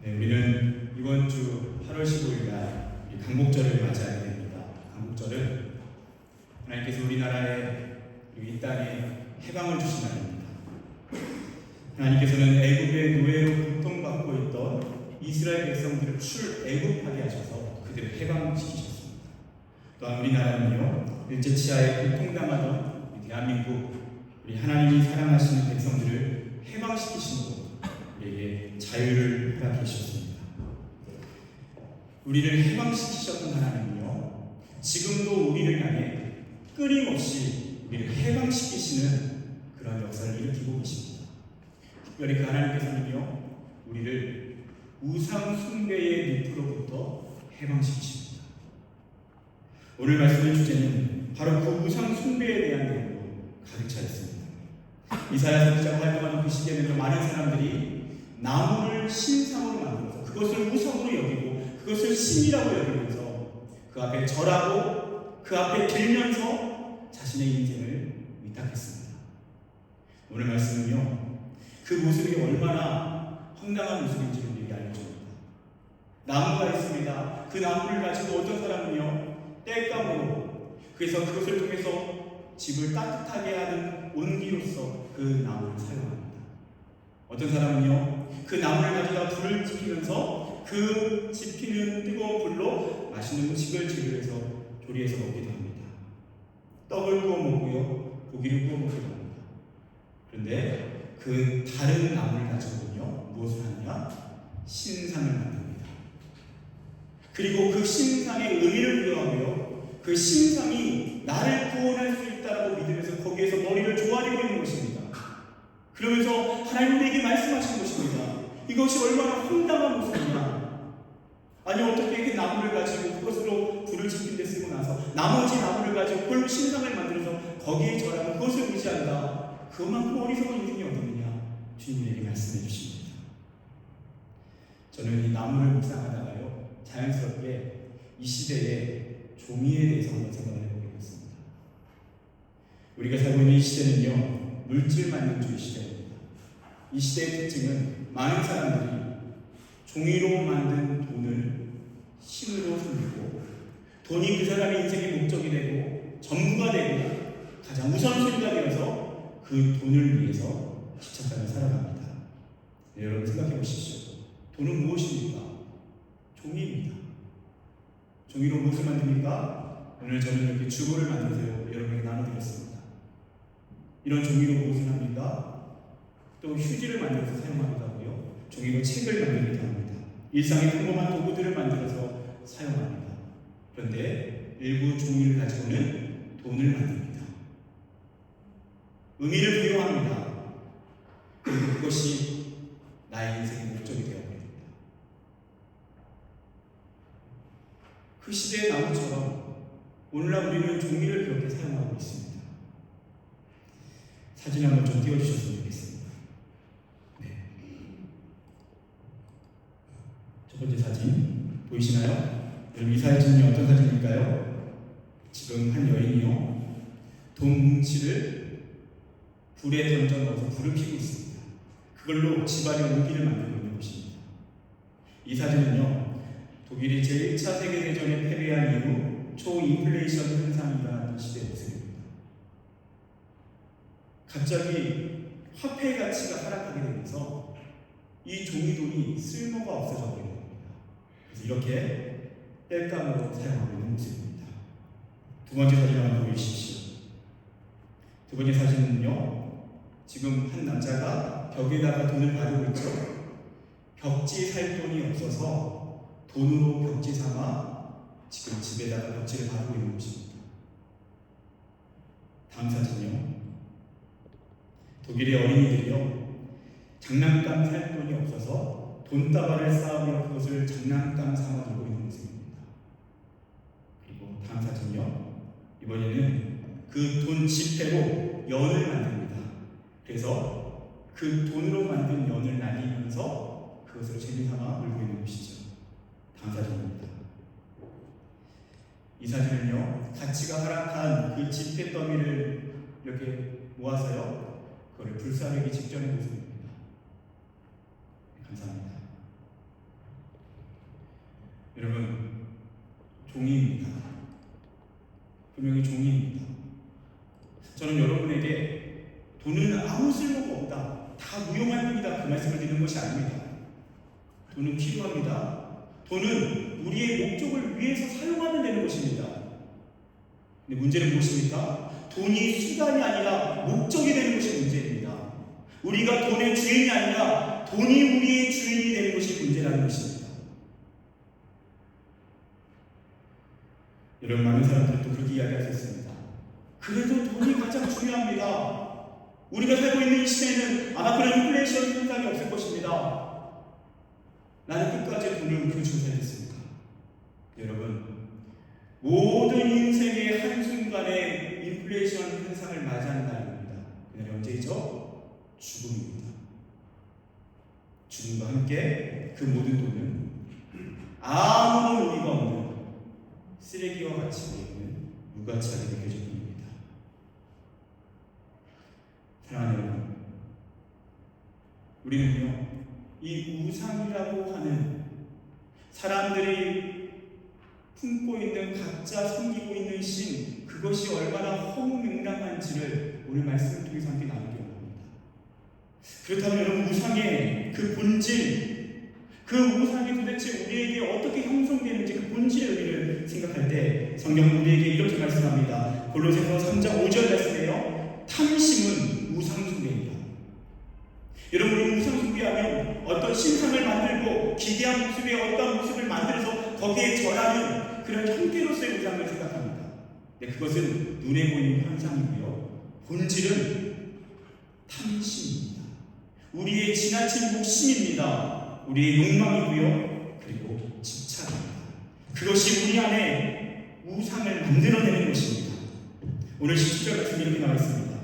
네, 우리는 이번 주 8월 15일 날 강복절을 맞이하게 됩니다. 강복절은 하나님께서 우리나라에 이 땅에 해방을 주신 날입니다. 하나님께서는 애굽의 노예로 고통받고 있던 이스라엘 백성들을 출애굽하게 하셔서 그들을 해방시키셨습니다. 또한 우리나라는요, 일제치하에 고통당하던 대한민국 우리 하나님이 사랑하시는 백성들을 해방시키심으로 우리에게 자유를 허락해 주셨습니다. 우리를 해방시키셨던 하나님은요, 지금도 우리를 향해 끊임없이 우리를 해방시키시는 그런 역사를 일으키고 계십니다. 특별히 그 하나님께서는요, 우리를 우상 숭배의 늪으로부터 해방시키십니다. 오늘 말씀의 주제는 바로 그 우상 숭배에 대한 내용으로 가득 차 있습니다. 이사야 선지자가 활동하는 그 시기에는 많은 사람들이 나무를 신상으로 만들어서 그것을 우상으로 여기고 그것을 신이라고 여기면서 그 앞에 절하고 그 앞에 들면서 자신의 인생을 위탁했습니다. 오늘 말씀은요, 그 모습이 얼마나 황당한 모습인지를 우리에게 알려줍니다. 나무가 있습니다. 그 나무를 가지고 어떤 사람은요, 땔감으로, 그래서 그것을 통해서 집을 따뜻하게 하는 온기로서 그 나무를 사용합니다. 어떤 사람은요, 그 나무를 가져다 불을 지피면서 그 지피는 뜨거운 불로 맛있는 음식을 조리해서 먹기도 합니다. 떡을 구워 먹고요, 고기를 구워 먹기도 합니다. 그런데 그 다른 나무를 가지고는요, 무엇을 하느냐? 신상을 만듭니다. 그리고 그 신상의 의미를 부여하고요, 그 신상이 나를 구원할 수 있다라고 믿으면서 거기에서 머리를 조아리고 있는 것입니다. 그러면서 하나님 우리에게 말씀하신 것입니다. 이것이 얼마나 황당한 모습이냐. 아니, 어떻게 이렇게 나무를 가지고 그것으로 불을 지핀 데 쓰고 나서 나머지 나무를 가지고 그 신상을 만들어서 거기에 절하고 그것을 의지한다. 그만큼 어리석은 인생이 어디느냐. 주님에게 말씀해 주십니다. 저는 이 나무를 묵상하다가요, 자연스럽게 이 시대의 종이에 대해서 한번 생각을 해보게 됐습니다. 우리가 살고 있는 이 시대는요, 물질 만능주의 시대입니다. 이 시대의 특징은 많은 사람들이 종이로 만든 돈을 신으로 섬기고 돈이 그 사람의 인생의 목적이 되고 전부가 되고 가장 우선순위가 되어서 그 돈을 위해서 집착하며 살아갑니다. 네, 여러분 생각해 보십시오. 돈은 무엇입니까? 종이입니다. 종이로 무엇을 만듭니까? 오늘 저는 이렇게 주보를 만들어서 여러분에게 나눠드렸습니다. 이런 종이로 무엇을 합니까? 또 휴지를 만들어서 사용하기도 하고요, 종이로 책을 만들기도 합니다. 일상의 평범한 도구들을 만들어서 사용합니다. 그런데 일부 종이를 가지고는 돈을 만듭니다. 의미를 부여합니다. 그리고 그것이 나의 인생의 목적이 되어버립니다. 그 시대의 나무처럼 오늘날 우리는 종이를 그렇게 사용하고 있습니다. 사진 한번 좀 띄워주셨으면 좋겠습니다. 네. 첫 번째 사진 보이시나요? 여러분, 이 사진이 어떤 사진일까요? 지금 한 여인이요, 돈 뭉치를 불에 던져 넣어서 불을 피우고 있습니다. 그걸로 집안의 무기를 만들고 있는 것입니다. 이 사진은요, 독일이 제1차 세계대전에 패배한 이후 초인플레이션 현상이 일어났던 시대의 모습입니다. 갑자기 화폐의 가치가 하락하게 되면서 이 종이돈이 쓸모가 없어져 버리는 겁니다. 그래서 이렇게 땔감으로 사용하고 있는 모습입니다. 두 번째 사진 한번 보여주십시오. 두 번째 사진은요, 지금 한 남자가 벽에다가 돈을 바르고 있죠. 벽지 살 돈이 없어서 돈으로 벽지 삼아 지금 집에다가 벽지를 바르고 있는 모습입니다. 다음 사진이요. 독일의 어린이들이요, 장난감 살 돈이 없어서 돈다발을 쌓으며 그것을 장난감 삼아 들고 있는 모습입니다. 그리고 다음 사진이요. 이번에는 그 돈 지폐로 연을 만듭니다. 그래서 그 돈으로 만든 연을 날리면서 그것을 재미삼아 놀고 있는 것이죠. 다음 사진입니다. 이 사진은요, 가치가 하락한 그 지폐 더미를 이렇게 모아서요, 그걸 불사르기 직전의 모습입니다. 감사합니다. 여러분, 종이입니다. 분명히 종이입니다. 저는 여러분에게 돈은 아무 쓸모가 없다, 다 무용할 뿐이다, 그 말씀을 드리는 것이 아닙니다. 돈은 필요합니다. 돈은 우리의 목적을 위해서 사용하면 되는 것입니다. 근데 문제는 무엇입니까? 돈이 수단이 아니라 목적이 되는 것이 문제입니다. 우리가 돈의 주인이 아니라 돈이 우리의 주인이 되는 것이 문제라는 것입니다. 여러분, 많은 사람들도 그렇게 이야기할 수 있습니다. 그래도 돈이 가장 중요합니다. 우리가 살고 있는 이 시대에는 아마 그런 인플레이션 현상이 없을 것입니다. 나는 끝까지 돈을 움켜쥐고 살겠습니다. 여러분, 모든 인생의 한순간에 인플레이션 현상을 맞이하는 날입니다. 그날이 언제이죠? 죽음입니다. 죽음과 함께 그 모든 돈은 아무런 의미가 없는 쓰레기와 같이 보이는 무가치하게 느껴질 뿐입니다. 사랑하는 여러분, 우리는요, 이 우상이라고 하는 사람들이 품고 있는, 각자 섬기고 있는 신, 그것이 얼마나 허무맹랑한지를 오늘 말씀을 통해서 함께 나누기 원합니다. 그렇다면 여러분, 우상의 그 본질, 그 우상이 도대체 우리에게 어떻게 형성되는지 그 본질의 의미를 생각할 때 성경은 우리에게 이렇게 말씀합니다. 골로새서 3장 5절 말씀에요, 탐심은 우상숭배입니다. 여러분, 우리 우상숭배하면 어떤 신상을 만들고 기괴한 모습의 어떤 모습을 만들어서 거기에 절하는 그런 형태로서의 우상을 생각합니다. 근데 그것은 눈에 보이는 현상이고요, 본질은 탐심입니다. 우리의 지나친 욕심입니다. 우리의 욕망이고요, 그리고 집착입니다. 그것이 우리 안에 우상을 만들어내는 것입니다. 오늘 17절 말씀 이렇게 나와 있습니다.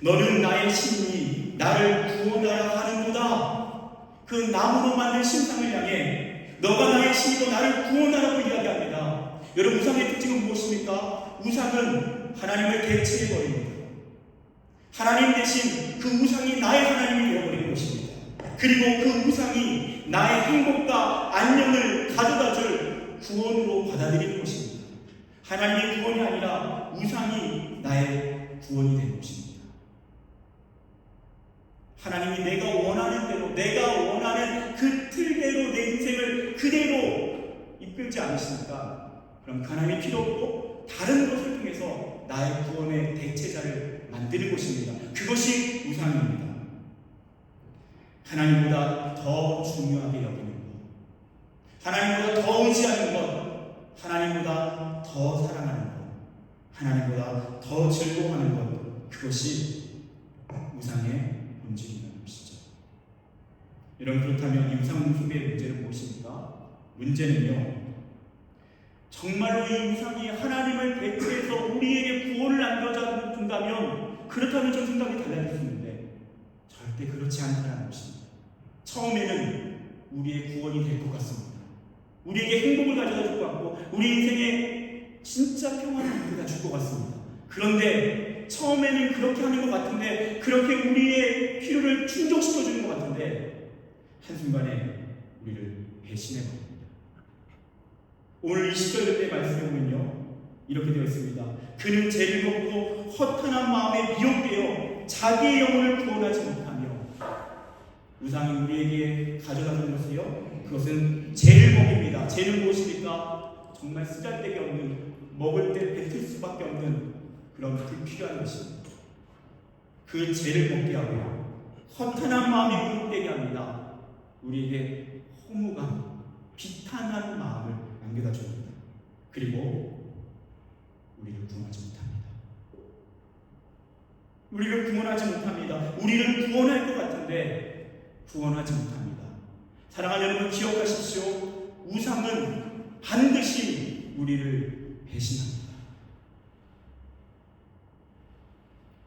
너는 나의 신이 나를 구원하라 하는도다. 그 나무로 만든 신상을 향해 너가 나의 신이고 나를 구원하라고 이야기합니다. 여러분, 우상의 특징은 무엇입니까? 우상은 하나님을 대체해버립니다. 하나님 대신 그 우상이 나의 하나님이 되어버리는 것입니다. 그리고 그 우상이 나의 행복과 안녕을 가져다줄 구원으로 받아들이는 것입니다. 하나님의 구원이 아니라 우상이 나의 구원이 되는 것입니다. 하나님이 내가 원하는 대로, 내가 원하는 그 틀대로 내 인생을 그대로 이끌지 않으시니까 그럼 하나님이 필요 없고 다른 것을 통해서 나의 구원의 대체자를 만드는 것입니다. 그것이 우상입니다. 하나님보다 더 중요하게 여기는 것, 하나님보다 더 의지하는 것, 하나님보다 더 사랑하는 것, 하나님보다 더 즐거워하는 것, 그것이 우상의 본질이라는 것이죠. 여러분, 그렇다면 이 우상 숭배의 문제는 무엇입니까? 문제는요, 정말로 이 우상이 하나님을 대체해서 우리에게 구원을 안겨준다면 그렇다면 좀 생각이 달라질 수 있는데 절대 그렇지 않다는 것입니다. 처음에는 우리의 구원이 될 것 같습니다. 우리에게 행복을 가져다 줄 것 같고 우리 인생에 진짜 평안을 가져다 줄 것 같습니다. 그런데 처음에는 그렇게 하는 것 같은데, 그렇게 우리의 필요를 충족시켜주는 것 같은데 한순간에 우리를 배신해버립니다. 오늘 20절의 말씀에 보면요, 이렇게 되어 있습니다. 그는 죄를 먹고 허탄한 마음에 미혹되어 자기의 영혼을 구원하지 못하며. 우상이 우리에게 가져다주는 것이요, 그것은 죄를 먹입니다. 죄는 무엇입니까? 정말 쓰잘데기 없는, 먹을 때 뱉을 수밖에 없는 그런 불필요한 것입니다. 그 죄를 먹게 하고 허탄한 마음이 미혹되게 합니다. 우리에게 허무감, 비탄한 마음을 안겨다 줍니다. 그리고 우리를 구원하지 못합니다. 우리를 구원하지 못합니다. 우리를 구원할 것 같은데 구원하지 못합니다. 사랑하는 여러분, 기억하십시오. 우상은 반드시 우리를 배신합니다.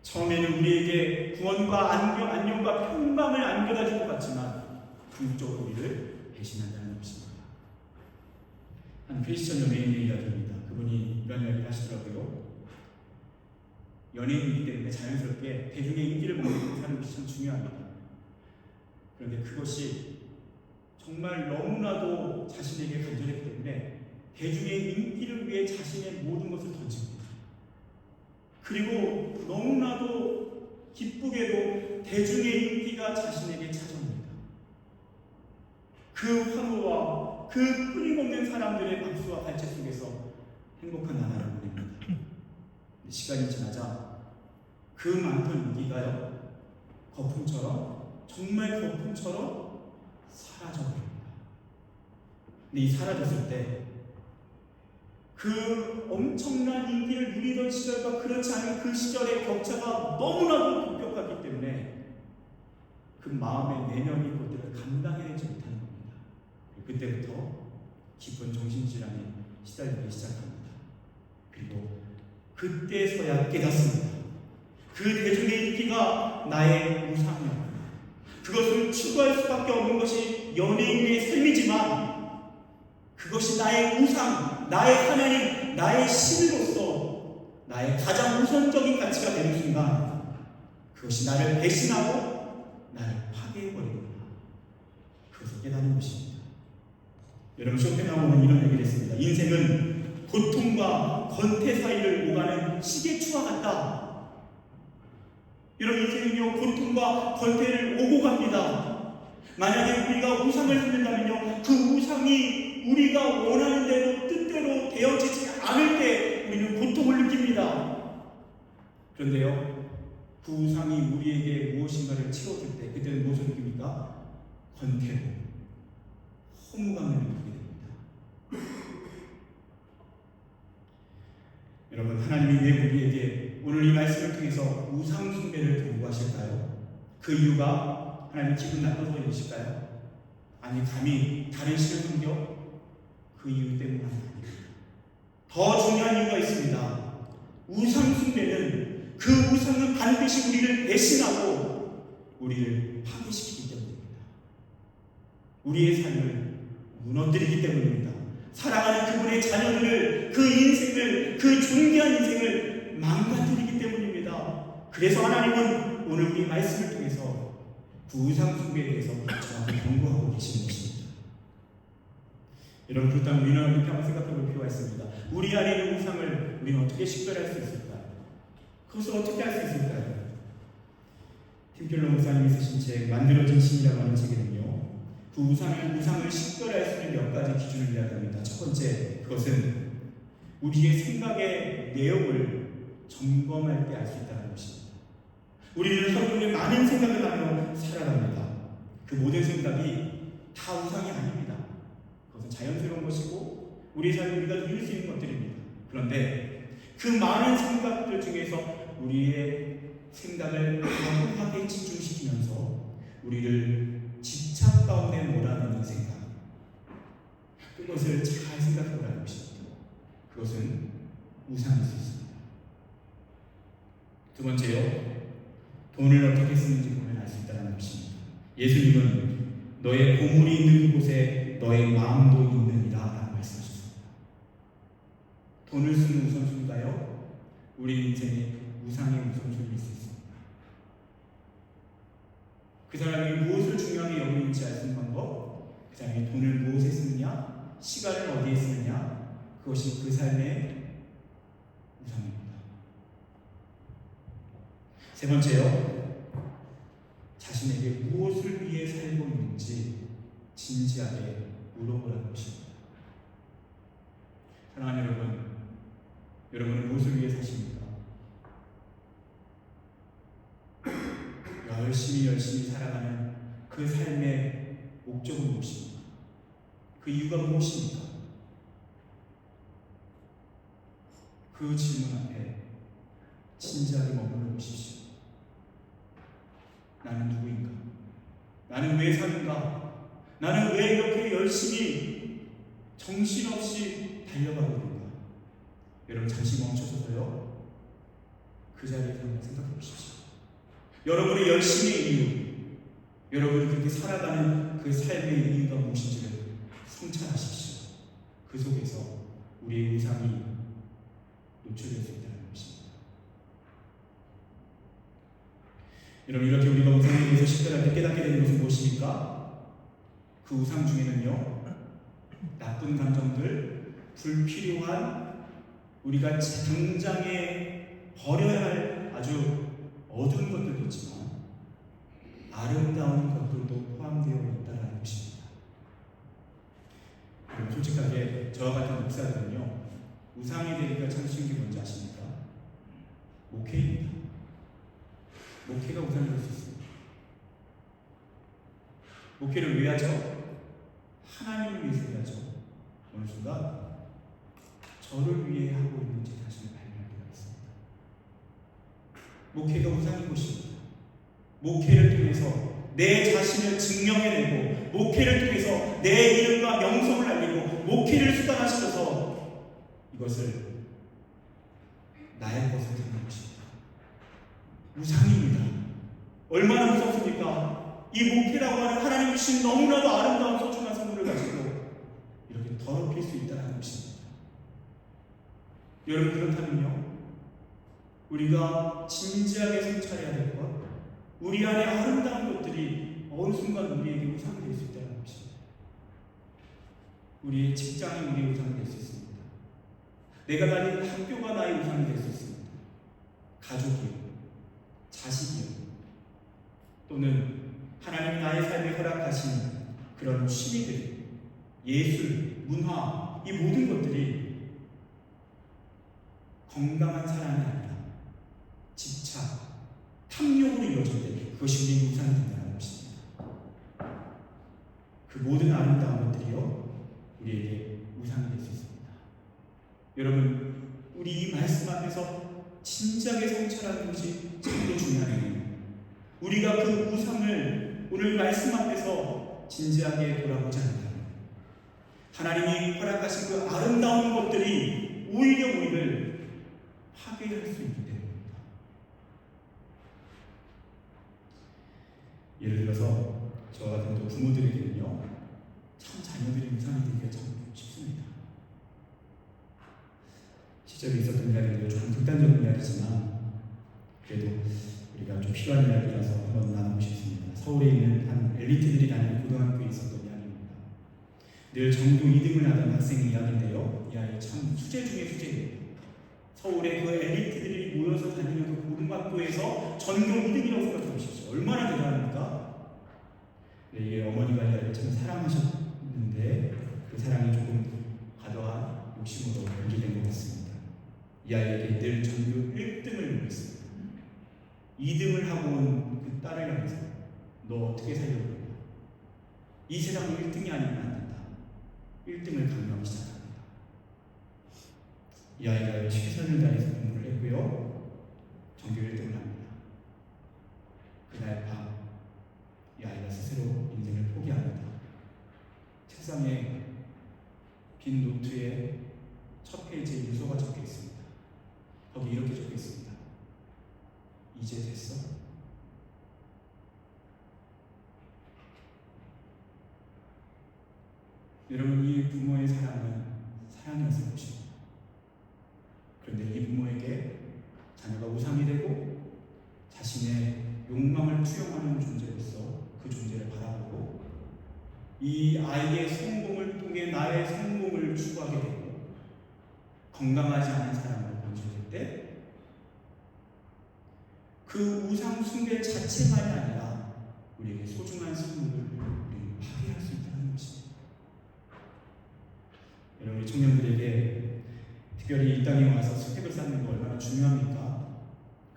처음에는 우리에게 구원과 안녕과 평강을 안겨다 줄 것 같지만 궁극적으로 우리를 배신한다는 것입니다. 한 크리스천 연예인의 이야기입니다. 그분이 이런 이야기를 하시더라고요. 연예인이기 때문에 자연스럽게 대중의 인기를 먹는 사는 것이 참 중요합니다. 그런데 그것이 정말 너무나도 자신에게 간절했기 때문에 대중의 인기를 위해 자신의 모든 것을 던집니다. 그리고 너무나도 기쁘게도 대중의 인기가 자신에게 찾아옵니다. 그 환호와 그 끊임없는 사람들의 박수와 발체 속에서 행복한 나날을 보냅니다. 시간이 지나자 그 많던 인기가요, 거품처럼, 정말 거품처럼 사라져버립니다. 근데 이 사라졌을 때 그 엄청난 인기를 누리던 시절과 그렇지 않은 그 시절의 격차가 너무나도 급격하기 때문에 그 마음의 내면이 그것들을 감당해내지 못하는 겁니다. 그때부터 깊은 정신질환에 시달리기 시작합니다. 그리고 그때서야 깨닫습니다. 그 대중의 인기가 나의 우상이었구나. 그것을 추구할 수밖에 없는 것이 연예인의 삶이지만 그것이 나의 우상, 나의 하나님, 나의 신으로서 나의 가장 우선적인 가치가 되는 순간 그것이 나를 배신하고 나를 파괴해버리구나. 그것을 깨닫는 것입니다. 여러분, 쇼펜하우어는 이런 얘기를 했습니다. 인생은 고통과 권태 사이를 오가는 시계추와 같다. 여러분, 인생은요, 고통과 권태를 오고 갑니다. 만약에 우리가 우상을 믿는다면요, 그 우상이 우리가 원하는 대로 뜻대로 되어지지 않을 때 우리는 고통을 느낍니다. 그런데요, 그 우상이 우리에게 무엇인가를 채워줄 때 그때는 무엇을 느낍니까? 권태로, 허무감을 느끼게 됩니다. 여러분, 하나님이 왜 우리에게 오늘 이 말씀을 통해서 우상 숭배를 경고하실까요? 그 이유가 하나님 기분 나빠서 이러실까요? 아니, 감히 다른 신을 섬겨? 그 이유 때문은 아닙니다. 더 중요한 이유가 있습니다. 우상 숭배는 그 우상은 반드시 우리를 배신하고 우리를 파괴시키기 때문입니다. 우리의 삶을 무너뜨리기 때문입니다. 사랑하는 그분의 자녀들을, 그 인생을, 그 존귀한 인생을 망가뜨리기 때문입니다. 그래서 하나님은 오늘 우리 말씀을 통해서 그 우상 숭배에 대해서 저한테 경고하고 계시는 것입니다. 여러분, 그렇다면 우리는 이렇게 한번 생각해 볼 필요가 있습니다. 우리 안에 있는 우상을 우리는 어떻게 식별할 수 있을까요? 그것을 어떻게 할 수 있을까요? 팀켈러 목사님이 쓰신 책 만들어진 신이라고 하는 책에는요, 그 우상을 식별할 수 있는 몇 가지 기준을 이야기합니다. 첫 번째, 그것은 우리의 생각의 내용을 점검할 때 알 수 있다는 것입니다. 우리는 하루 종일 많은 생각을 하며 살아갑니다. 그 모든 생각이 다 우상이 아닙니다. 그것은 자연스러운 것이고 우리 삶에 우리가 누릴 수 있는 것들입니다. 그런데 그 많은 생각들 중에서 우리의 생각을 과도하게 집중시키면서 우리를 집착 가운데 몰아넣는 생각, 그것을 잘 생각해 보라는 것입니다. 그것은 우상일 수 있습니다. 두 번째요, 돈을 어떻게 쓰는지 보면 알 수 있다는 것입니다. 예수님은 너의 보물이 있는 곳에 너의 마음도 있느니라 라고 말씀하셨습니다. 돈을 쓰는 우선순위가요, 우리 인생의 우상의 우선순위일 수 있습니다. 그 사람이 무엇을 중요하게 여기는지 알 수 있는 방법, 그 사람이 돈을 무엇에 쓰느냐, 시간을 어디에 쓰느냐, 그것이 그 삶의 우상입니다. 세 번째요, 자신에게 무엇을 위해 살고 있는지 진지하게 물어보라는 것입니다. 사랑하는 여러분, 여러분은 무엇을 위해 사십니까? 열심히 살아가는 그 삶의 목적은 무엇입니까? 그 이유가 무엇입니까? 그 질문 앞에 진지하게 머물러 보십시오. 나는 누구인가? 나는 왜 사는가? 나는 왜 이렇게 열심히 정신없이 달려가고 있는가? 여러분, 잠시 멈춰서요, 그 자리에서 한번 생각해 보십시오. 여러분의 열심의 이유, 여러분이 그렇게 살아가는 그 삶의 이유가 무엇인지를 성찰하십시오. 그 속에서 우리의 우상이 노출될 수 있다는 것입니다. 여러분, 이렇게 우리가 우상에 대해서 식별할 때 깨닫게 되는 것은 무엇입니까? 그 우상 중에는요, 나쁜 감정들, 불필요한 우리가 당장에 버려야 할 아주 어두운 것들도 있지만 아름다운 것들도 포함되어 있다는 것입니다. 그럼 솔직하게 저와 같은 목사들은요, 우상이 되기가 참 쉬운 게 뭔지 아십니까? 목회입니다. 목회가 우상이 될 수 있습니다. 목회를 왜 하죠? 하나님을 위해서 해야죠. 어느 순간 저를 위해 하고 있는 제 자신을 발견하게 되었습니다. 목회가 우상인 것입니다. 목회를 통해서 내 자신을 증명해내고, 목회를 통해서 내 이름과 명성을 알리고, 목회를 수단화시켜서 이것을 나의 것을 듣는 것입니다. 우상입니다. 얼마나 무섭습니까? 이 목회라고 하는 하나님 주신 너무나도 아름다운 소중한 선물을 가지고 이렇게 더럽힐 수 있다는 것입니다. 여러분, 그렇다면요, 우리가 진지하게 성찰해야 될 것, 우리 안에 아름다운 것들이 어느 순간 우리에게 우상이 될 수 있다는 것입니다. 우리의 직장이 우리의 우상이 될 수 있습니다. 내가 다니는 학교가 나의 우상이 될 수 있습니다. 가족이요, 자식이요, 또는 하나님 나의 삶에 허락하신 그런 취미들, 예술, 문화, 이 모든 것들이 건강한 사랑이 아니라 집착, 탐욕으로 이루어질 때 그것이 우리의 우상이 된다는 것입니다. 그 모든 아름다운 것들이요, 우리에게 우상이 될 수 있습니다. 여러분, 우리 이 말씀 앞에서 진지하게 성찰하는 것이 참으로 중요해요. 우리가 그 우상을 오늘 말씀 앞에서 진지하게 돌아보지 않는다면 하나님이 허락하신 그 아름다운 것들이 오히려 우리를 파괴할 수 있기 때문입니다. 예를 들어서 저와 같은 또 부모들에게는요, 참 자녀들이 우상이 되기가 참 쉽습니다. 시절에 있었던 이야기들, 조금 극단적인 이야기지만 그래도 우리가 좀 필요한 이야기라서 한번 나누고 싶습니다. 서울에 있는 한 엘리트들이 다니는 고등학교에 있었던 이야기입니다. 늘 전교 2등을 하던 학생의 이야기인데요, 이 아이 참 수재 중에 수재예요. 서울의 그 엘리트들이 모여서 다니는 그 고등학교에서 전교 2등이라고 생각해 보십시오. 얼마나 대단합니까? 네, 이게 어머니가 이 아이를 참 사랑하셨는데 그 사랑이 조금 과도한 욕심으로 연기된 것 같습니다. 이 아이에게 늘 전교 1등을 요구했습니다. 2등을 하고 온 그 딸을 향해서 너 어떻게 살려고 그래? 이 세상에 1등이 아니면 안 된다. 1등을 강요하기 시작합니다. 이 아이가 최선을 다해서 공부를 했고요, 전교 1등을 합니다. 그날 밤 이 아이가 스스로 인생을 포기합니다. 책상에 빈 노트에 첫 페이지에 유서가 적혀 있습니다. 거기 이렇게 적혀 있습니다. 이제 됐어? 여러분, 이 부모의 사랑은 사랑이었을 것입니다. 그런데 이 부모에게 자녀가 우상이 되고 자신의 욕망을 투영하는 존재로서 그 존재를 바라보고 이 아이의 성공을 통해 나의 성공을 추구하게 되고 건강하지 않은 사랑으로 번져질 때 그 우상 숭배 자체만이 아니라 우리에게 소중한 선물을 우리는 파괴할 수 있다는 것입니다. 여러분, 청년들에게 특별히 이 땅에 와서 스펙을 쌓는 게 얼마나 중요합니까?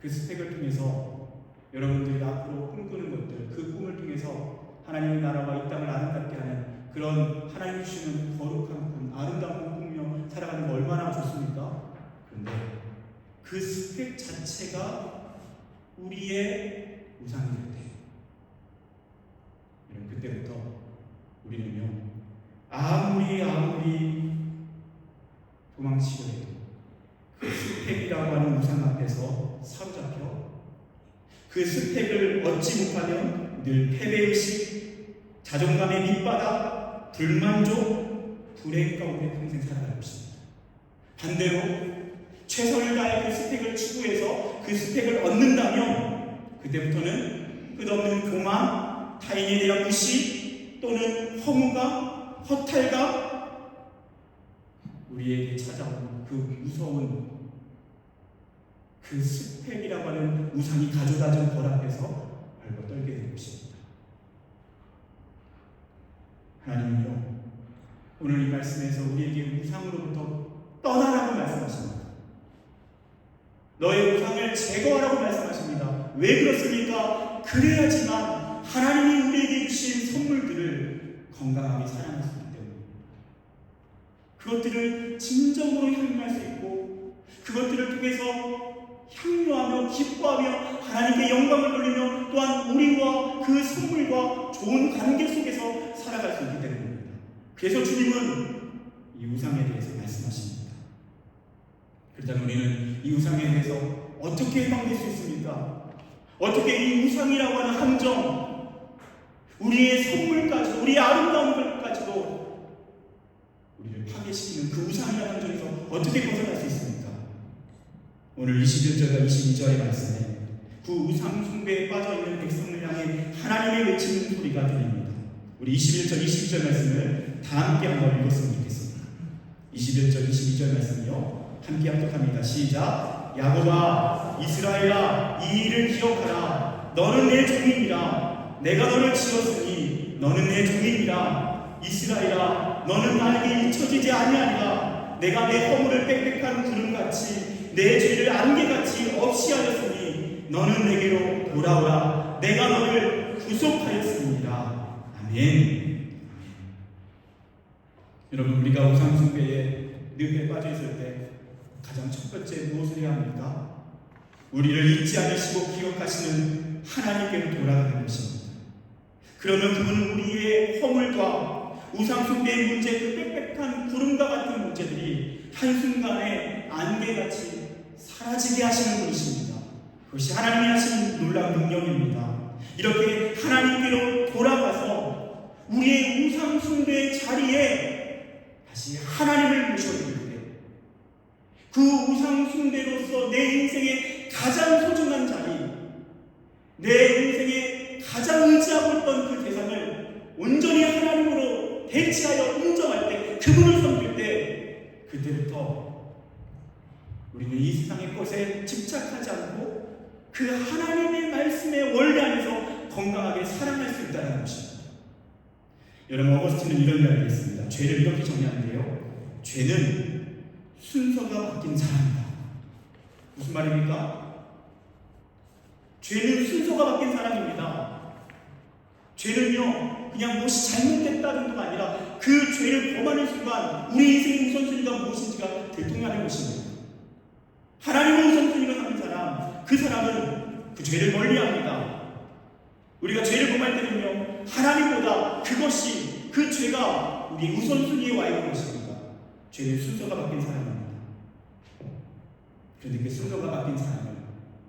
그 스펙을 통해서 여러분들이 앞으로 꿈꾸는 것들, 그 꿈을 통해서 하나님의 나라와 이 땅을 아름답게 하는 그런 하나님 주시는 거룩한 꿈, 아름다운 꿈이며 살아가는 거 얼마나 좋습니까? 그런데 그 스펙 자체가 우리의 우상이 될 때, 여러분, 그때부터 우리는요, 아무리 도망치려 해도 그 스펙이라고 하는 우상 앞에서 사로잡혀 그 스펙을 얻지 못하면 늘 패배의식, 자존감의 밑바닥, 불만족, 불행 가운데 평생 살아갈 것입니다. 반대로 최선을 다해 그 스펙을 추구해서 그 스펙을 얻는다면 그때부터는 끝없는 교만, 타인에 대한 무시, 또는 허무감, 허탈감, 우리에게 찾아오는 그 무서운 그 스펙이라고 하는 우상이 가져다준 벌 앞에서 벌벌 떨게 될 것입니다. 하나님은요, 오늘 이 말씀에서 우리에게 우상으로부터 떠나라고 말씀하십니다. 너의 우상을 제거하라고 말씀하십니다. 왜 그렇습니까? 그래야지만 하나님이 우리에게 주신 선물들을 건강하게 사랑할 수 있기 때문입니다. 그것들을 진정으로 향유할 수 있고 그것들을 통해서 향유하며 기뻐하며 하나님께 영광을 돌리며 또한 우리와 그 선물과 좋은 관계 속에서 살아갈 수 있기 때문입니다. 그래서 주님은 이 우상에 대해서 말씀하십니다. 그렇다면 우리는 이 우상에 대해서 어떻게 해방될 수 있습니까? 어떻게 이 우상이라고 하는 함정, 우리의 선물까지, 우리의 아름다운 것까지도 우리를 파괴시키는 그 우상이라는 함정에서 어떻게 벗어날 수 있습니까? 오늘 21절과 22절의 말씀에 그 우상 숭배에 빠져있는 백성을 향해 하나님의 외치는 소리가 들립니다. 우리 21절, 22절 말씀을 다 함께 한번 읽었으면 좋겠습니다. 21절, 22절 말씀이요, 함께 합독합니다. 시작. 야곱아, 이스라엘아, 이 일을 기억하라. 너는 내 종이니라. 내가 너를 지었으니 너는 내 종이니라. 이스라엘아, 너는 나에게 잊혀지지 아니하리라. 내가 내 허물을 빽빽한 구름같이 내 죄를 안개같이 없이 하였으니 너는 내게로 돌아오라. 내가 너를 구속하였습니다. 아멘. 여러분, 우리가 우상 숭배에 늪에 빠져 있을 때 가장 첫 번째 무엇을 해야 합니까? 우리를 잊지 않으시고 기억하시는 하나님께로 돌아가는 것입니다. 그러면 그분은 우리의 허물과 우상 숭배의 문제, 그 빽빽한 구름과 같은 문제들이 한순간에 안개같이 사라지게 하시는 분이십니다. 그것이 하나님이 하시는 놀라운 능력입니다. 이렇게 하나님께로 돌아가서 우리의 우상 숭배의 자리에 다시 하나님을 모셔드릴 때 그 우상 숭배로서 내 인생의 가장 소중한 자리, 내 인생의 가장 의지하고 있던 그 대상을 온전히 하나님으로 대체하여 인정할 때, 그분을 섬길 때, 그때부터 우리는 이 세상의 것에 집착하지 않고 그 하나님의 말씀의 원리 안에서 건강하게 사랑할 수 있다는 것입니다. 여러분, 어거스틴은 이런 이야기를 했습니다. 죄를 이렇게 정의하는데요, 죄는 순서가 바뀐 사람이다. 무슨 말입니까? 죄는 순서가 바뀐 사람입니다. 죄는요, 그냥 무엇이 잘못됐다 정도가 아니라 그 죄를 범하는 순간 우리 인생의 우선순위가 무엇인지가 들통나는 것입니다. 하나님의 우선순위가 하는 사람, 그 사람은 그 죄를 멀리합니다. 우리가 죄를 범할 때는요, 하나님보다 그것이, 그 죄가 우리 우선순위에 와 있는 것입니다. 죄는 순서가 바뀐 사람입니다. 그런데 그 순서가 바뀐 사람은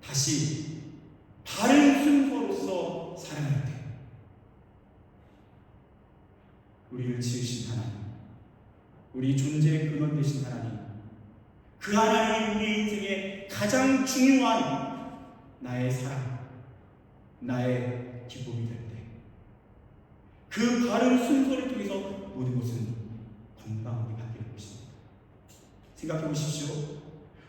다시 다른 순서로서 살아갈 때 우리를 지으신 하나님, 우리 존재의 근원 되신 하나님, 그 하나님이 우리 인생의 가장 중요한 나의 사랑, 나의 기쁨이 될 때 그 바른 순서를 통해서 모든 것은 건강하게 바뀌는 것입니다. 생각해 보십시오.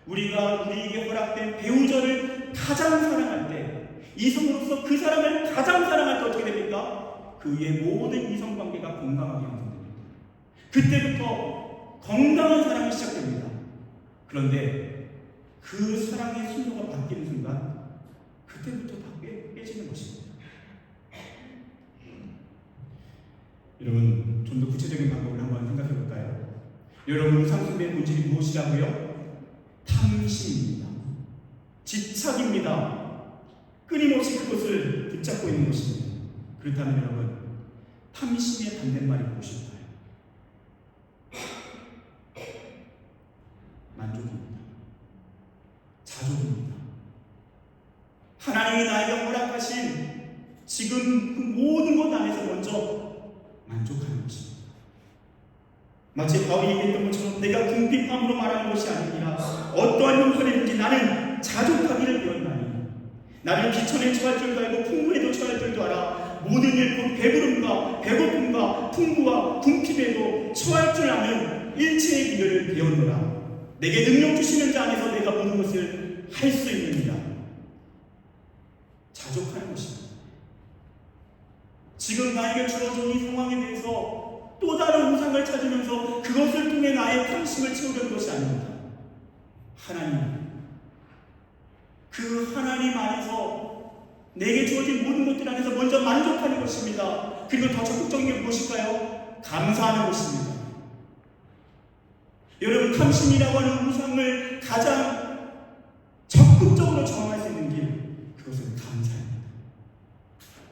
우리가 우리에게 허락된 배우자를 가장 사랑할 때, 이성으로서 그 사람을 가장 사랑할 때 어떻게 됩니까? 그 위에 모든 이성관계가 건강하게 형성됩니다. 그때부터 건강한 사랑이 시작됩니다. 그런데 그 사랑의 순서가 바뀌는 순간 그때부터 다 깨지는 것입니다. 여러분, 좀 더 구체적인 방법을 한번 생각해 볼까요? 여러분, 우상 숭배의 본질이 무엇이라고요? 탐심입니다. 집착입니다. 끊임없이 그것을 붙잡고 있는 것입니다. 그렇다면 여러분, 탐심의 반대말이 무엇일까요? 만족입니다. 자족입니다. 하나님이 나에게 허락하신 지금 그 모든 것 안에서 먼저 만족하는 것입니다. 마치 바울이 얘기했던 것처럼 내가 궁핍함으로 말하는 것이 아니라 어떠한 형편이든지 나는 자족하기를 배웠나니 나를 비천에 처할 줄도 알고 풍부에도 처할 줄도 알아 모든 일 곧 배부름과 배고픔과 풍부와 궁핍에도 처할 줄 아는 일체의 기별을 배웠노라. 내게 능력 주시는 자 안에서 내가 모든 것을 할 수 있느니라. 자족하는 것입니다. 지금 나에게 주어진 이 상황에 대해서 또 다른 우상을 찾으면서 그것을 통해 나의 탐심을 채우려는 것이 아닙니다. 하나님, 그 하나님 안에서 내게 주어진 모든 것들 안에서 먼저 만족하는 것입니다. 그리고 더 적극적인 게 무엇일까요? 감사하는 것입니다. 여러분, 탐심이라고 하는 우상을 가장 적극적으로 저항할 수 있는 길, 그것은 감사입니다.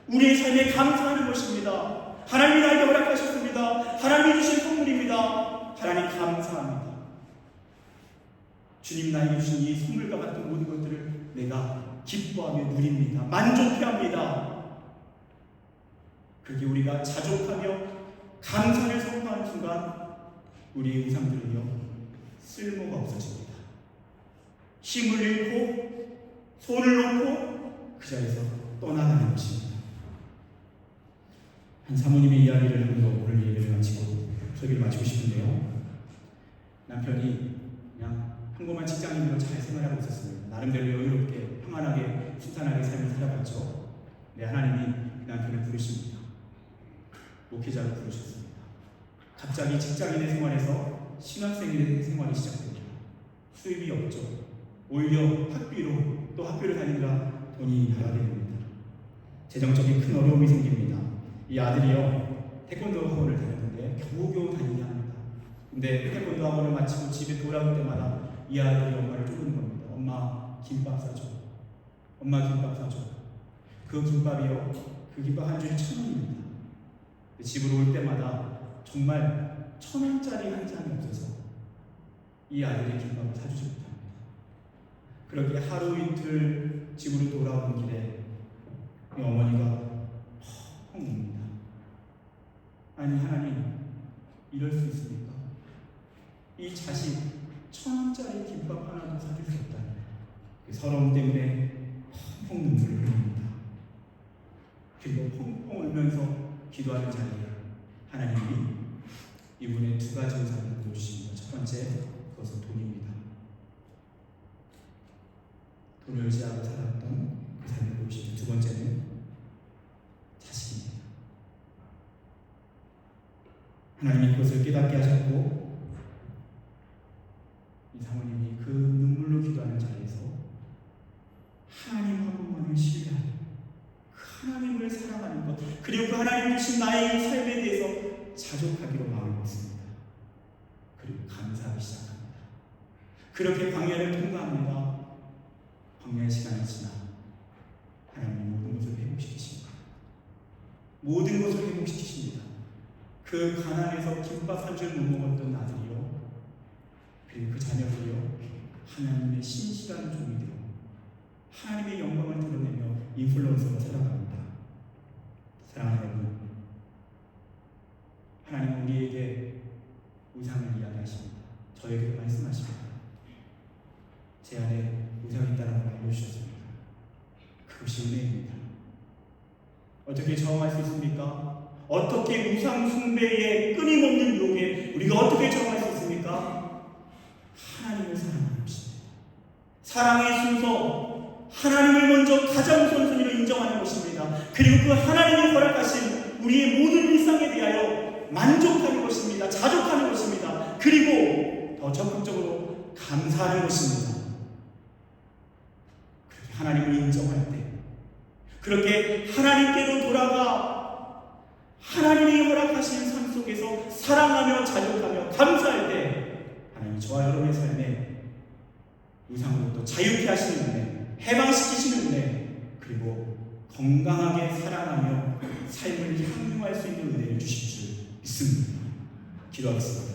우리의 삶에 감사하는 것입니다. 하나님이 나에게 허락하셨습니다. 하나님이 주신 선물입니다. 하나님 감사합니다. 주님 나에게 주신 이 선물과 같은 모든 것들을 내가 기뻐하며 누립니다. 만족해합니다. 그렇게 우리가 자족하며 감사를 선포하는 순간 우리의 우상들은요, 쓸모가 없어집니다. 힘을 잃고 손을 놓고 그 자리에서 떠나가는 것입니다. 한 사모님의 이야기를 하면서 오늘 예배를 마치고 설교를 마치고 싶은데요, 남편이 그냥 평범한 직장인으로 잘 생활하고 있었습니다. 나름대로 여유롭게 평안하게 순탄하게 삶을 살아갔죠. 네, 하나님이 그 남편을 부르십니다. 목회자로 부르셨습니다. 갑자기 직장인의 생활에서 신학생의 생활이 시작됩니다. 수입이 없죠. 오히려 학교를 다니느라 돈이 나가게 됩니다. 재정적인 큰 어려움이 생깁니다. 이 아들이요, 태권도 학원을 다녔는데 겨우겨우 다니게 합니다. 근데 태권도 학원을 마치고 집에 돌아올 때마다 이 아들이 엄마를 쪼르는 겁니다. 엄마 김밥 사줘. 엄마 김밥 사줘. 그 김밥이요, 그 김밥 한 줄이 1,000원입니다. 집으로 올 때마다 정말 1,000원짜리 한 장이 없어서 이 아들의 김밥을 사주지 못합니다. 그렇게 하루 이틀 집으로 돌아오는 길에 이 어머니가 펑 웁니다. 아니 하나님, 이럴 수 있습니까? 이 자식 1,000원짜리 김밥 하나도 사줄 수 없다니. 그 서러움 때문에 펑펑 눈물을 흘립니다. 그리고 펑펑 울면서 기도하는 자리에 하나님이 이분의 두 가지 우상을 보여주십니다. 첫 번째, 그것은 돈입니다. 돈을 의지하고 살았던 그 삶을 보여주십니다. 두 번째는 자식입니다. 하나님이 그것을 깨닫게 하셨고, 이 사모님이 그 눈물로 기도하는 자리에서 하나님하고만을 신뢰하는, 그 하나님을 사랑하는 것, 그리고 그 하나님 주신 나의 삶에 대해서 자족하기로 마음을 먹습니다. 그리고 감사하기 시작합니다. 그렇게 광야를 통과합니다. 광야의 시간이 지나 하나님이 모든 것을 회복시키십니다. 모든 것을 회복시키십니다. 그 가난에서 김밥 한 줄 못 먹었던 아들이요, 그리고 그 자녀들이요, 하나님의 신실한 종이 되어 하나님의 영광을 드러내며 인플루언서로 살아갑니다. 사랑하는 여러분, 하나님은 우리에게 우상을 이야기하십니다. 저에게도 말씀하십니다. 제 안에 우상이 있다는 걸 알려주셨습니다. 그것이 은혜입니다. 어떻게 저항할 수 있습니까? 어떻게 우상 숭배의 끊임없는 유혹에 우리가 어떻게 저항할 수 있습니까? 하나님을 사랑하는 것입니다. 사랑의 순서, 하나님을 먼저 가장 우선순위로 인정하는 것입니다. 그리고 그 하나님이 허락하신 우리의 모든 일상에 대하여 만족하는 것입니다. 자족하는 것입니다. 그리고 더 적극적으로 감사하는 것입니다. 그렇게 하나님을 인정할 때, 그렇게 하나님께로 돌아가 하나님이 허락하신 삶 속에서 사랑하며 자족하며 감사할 때, 하나님 저와 여러분의 삶에 우상으로부터 자유케 하시는 은혜, 해방시키시는 은혜, 그리고 건강하게 살아가며 삶을 향유할 수 있는 은혜를 주실 줄 믿습니다. 기도하겠습니다.